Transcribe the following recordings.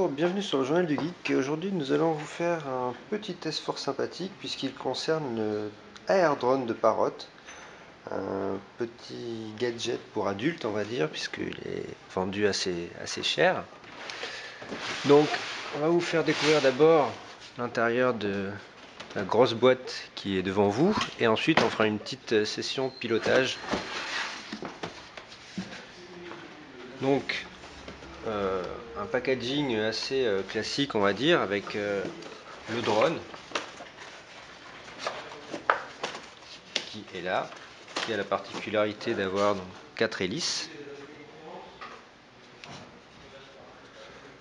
Bonjour, bienvenue sur le Journal du Geek. Aujourd'hui, nous allons vous faire un petit test fort sympathique puisqu'il concerne le Air Drone de Parrot. Un petit gadget pour adultes, on va dire, puisqu'il est vendu assez cher. Donc, on va vous faire découvrir d'abord l'intérieur de la grosse boîte qui est devant vous et ensuite on fera une petite session pilotage. Donc, un packaging assez classique, on va dire, avec le drone qui est là, qui a la particularité d'avoir 4 hélices.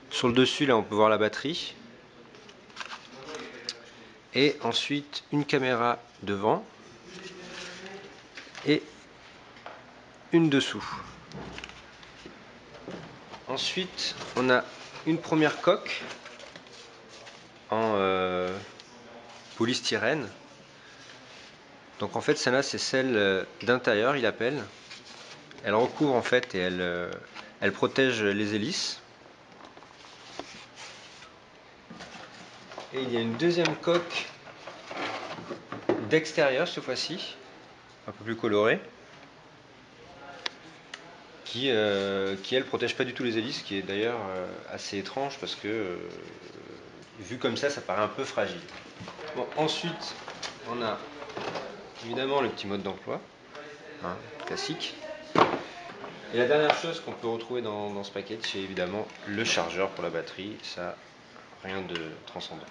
Sur le dessus, là, on peut voir la batterie. Et ensuite, une caméra devant et une dessous. Ensuite, on a une première coque en polystyrène. Donc en fait, celle-là, c'est celle d'intérieur, il appelle. Elle recouvre en fait et elle protège les hélices. Et il y a une deuxième coque d'extérieur cette fois-ci, un peu plus colorée, qui elle protège pas du tout les hélices, qui est d'ailleurs assez étrange parce que vu comme ça paraît un peu fragile. Bon, ensuite, on a évidemment le petit mode d'emploi, hein, classique. Et la dernière chose qu'on peut retrouver dans ce paquet, c'est évidemment le chargeur pour la batterie. Ça, rien de transcendant.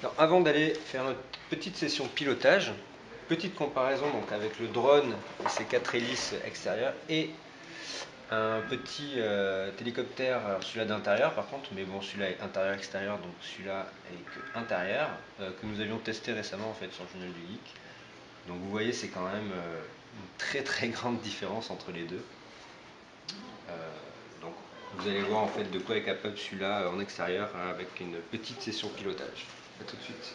Alors, avant d'aller faire notre petite session pilotage, petite comparaison donc avec le drone et ses 4 hélices extérieures et un petit hélicoptère, celui-là d'intérieur par contre, mais bon, celui-là est intérieur-extérieur, donc celui-là est que intérieur, que nous avions testé récemment en fait sur le Journal du Geek. Donc vous voyez, c'est quand même une très grande différence entre les deux. Donc vous allez voir en fait de quoi est capable celui-là en extérieur avec une petite session pilotage. A tout de suite.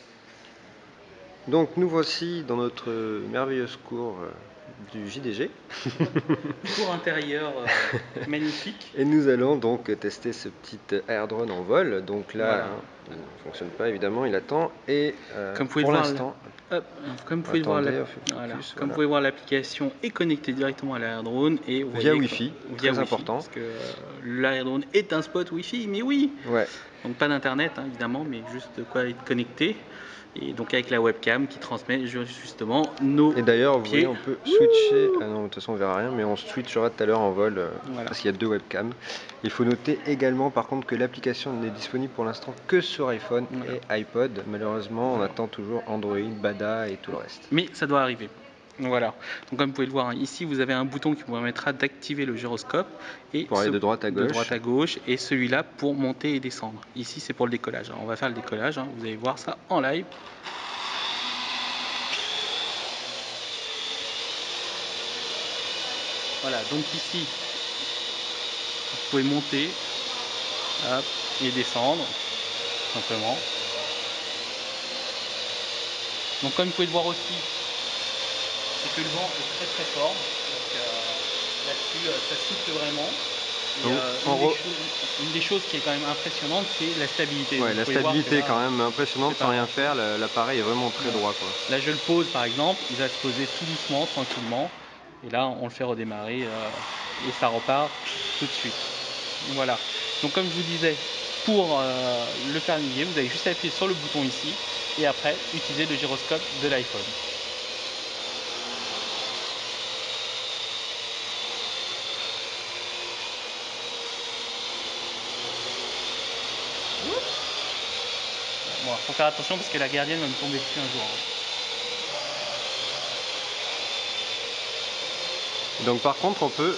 Donc nous voici dans notre merveilleuse cour du JDG. Cour intérieure magnifique. Et nous allons donc tester ce petit air drone en vol. Donc là, Voilà. Il ne fonctionne pas évidemment, il attend. Et comme vous pour l'instant, comme vous pouvez voir, l'application est connectée directement à l'Air Drone et vous via voyez Wi-Fi, très important. Parce que l'Air Drone est un spot Wi-Fi, mais oui. Ouais. Donc pas d'internet hein, évidemment, mais juste de quoi être connecté. Et donc avec la webcam qui transmet justement nos pieds. Et d'ailleurs, vous voyez, on peut switcher. Ah non, de toute façon, on verra rien, mais on switchera tout à l'heure en vol voilà. Parce qu'il y a 2 webcams. Il faut noter également, par contre, que l'application n'est disponible pour l'instant que sur iPhone et iPod. Malheureusement, on attend toujours Android, Bada et tout le reste. Mais ça doit arriver. Voilà. Donc comme vous pouvez le voir ici, vous avez un bouton qui vous permettra d'activer le gyroscope et pour aller de droite à gauche et celui-là pour monter et descendre. Ici c'est pour le décollage. Alors, on va faire le décollage. Vous allez voir ça en live. Voilà. Donc ici, vous pouvez monter et descendre simplement. Donc comme vous pouvez le voir aussi, c'est que le vent est très fort, donc là-dessus ça souffle vraiment. Et, une des choses qui est quand même impressionnante, c'est la stabilité. Ouais, la stabilité est quand même impressionnante sans rien faire, l'appareil est vraiment très droit quoi. Là je le pose par exemple, il va se poser tout doucement, tranquillement, et là on le fait redémarrer et ça repart tout de suite. Voilà, donc comme je vous disais, pour le faire naviguer, vous avez juste à appuyer sur le bouton ici, et après utiliser le gyroscope de l'iPhone. Bon, faut faire attention parce que la gardienne va me tomber dessus un jour. Donc par contre on peut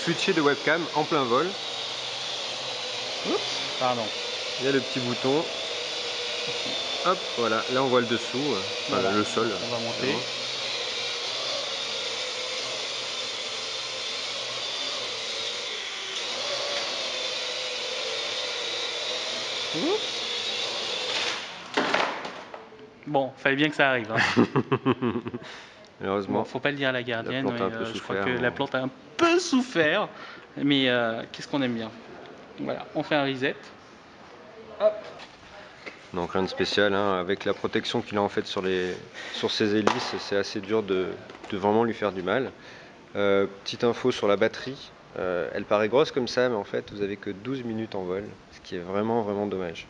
switcher de webcam en plein vol. Oups, pardon. Il y a le petit bouton. Hop, voilà, là on voit le dessous, voilà. Le sol. On va monter. Bon, fallait bien que ça arrive. Hein. Malheureusement. Bon, faut pas le dire à la gardienne, mais je crois que la plante a un peu peu souffert, mais qu'est-ce qu'on aime bien. Voilà, on fait un reset. Hop. Donc rien de spécial, hein, avec la protection qu'il a en fait sur ses hélices, c'est assez dur de vraiment lui faire du mal. Petite info sur la batterie, elle paraît grosse comme ça, mais en fait vous avez que 12 minutes en vol, ce qui est vraiment dommage.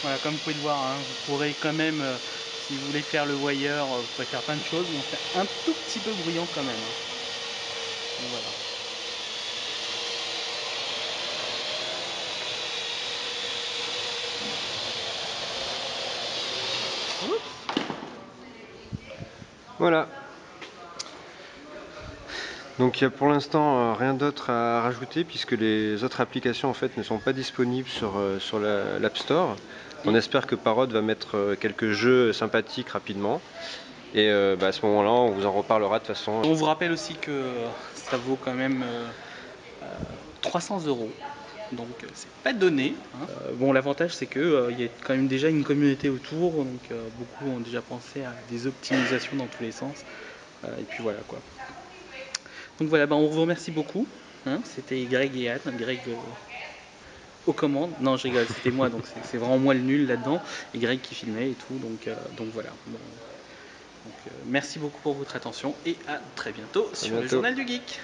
Voilà, comme vous pouvez le voir, hein, vous pourrez quand même, si vous voulez faire le wire, vous pouvez faire plein de choses, mais c'est un tout petit peu bruyant quand même. Hein. Donc, voilà. Voilà. Donc il n'y a pour l'instant rien d'autre à rajouter puisque les autres applications en fait ne sont pas disponibles sur l'App Store. On espère que Parrot va mettre quelques jeux sympathiques rapidement. Et à ce moment-là, on vous en reparlera de toute façon. On vous rappelle aussi que ça vaut quand même 300 €. Donc c'est pas donné. Hein. Bon, l'avantage c'est que il y a quand même déjà une communauté autour, donc beaucoup ont déjà pensé à des optimisations dans tous les sens. Et puis voilà quoi. Donc voilà, on vous remercie beaucoup. Hein. C'était Greg et Anne, Greg aux commandes. Non, je rigole, c'était moi, donc c'est vraiment moi le nul là-dedans. Et Greg qui filmait et tout, donc voilà. Bon. Donc, merci beaucoup pour votre attention et à très bientôt sur le Journal du Geek.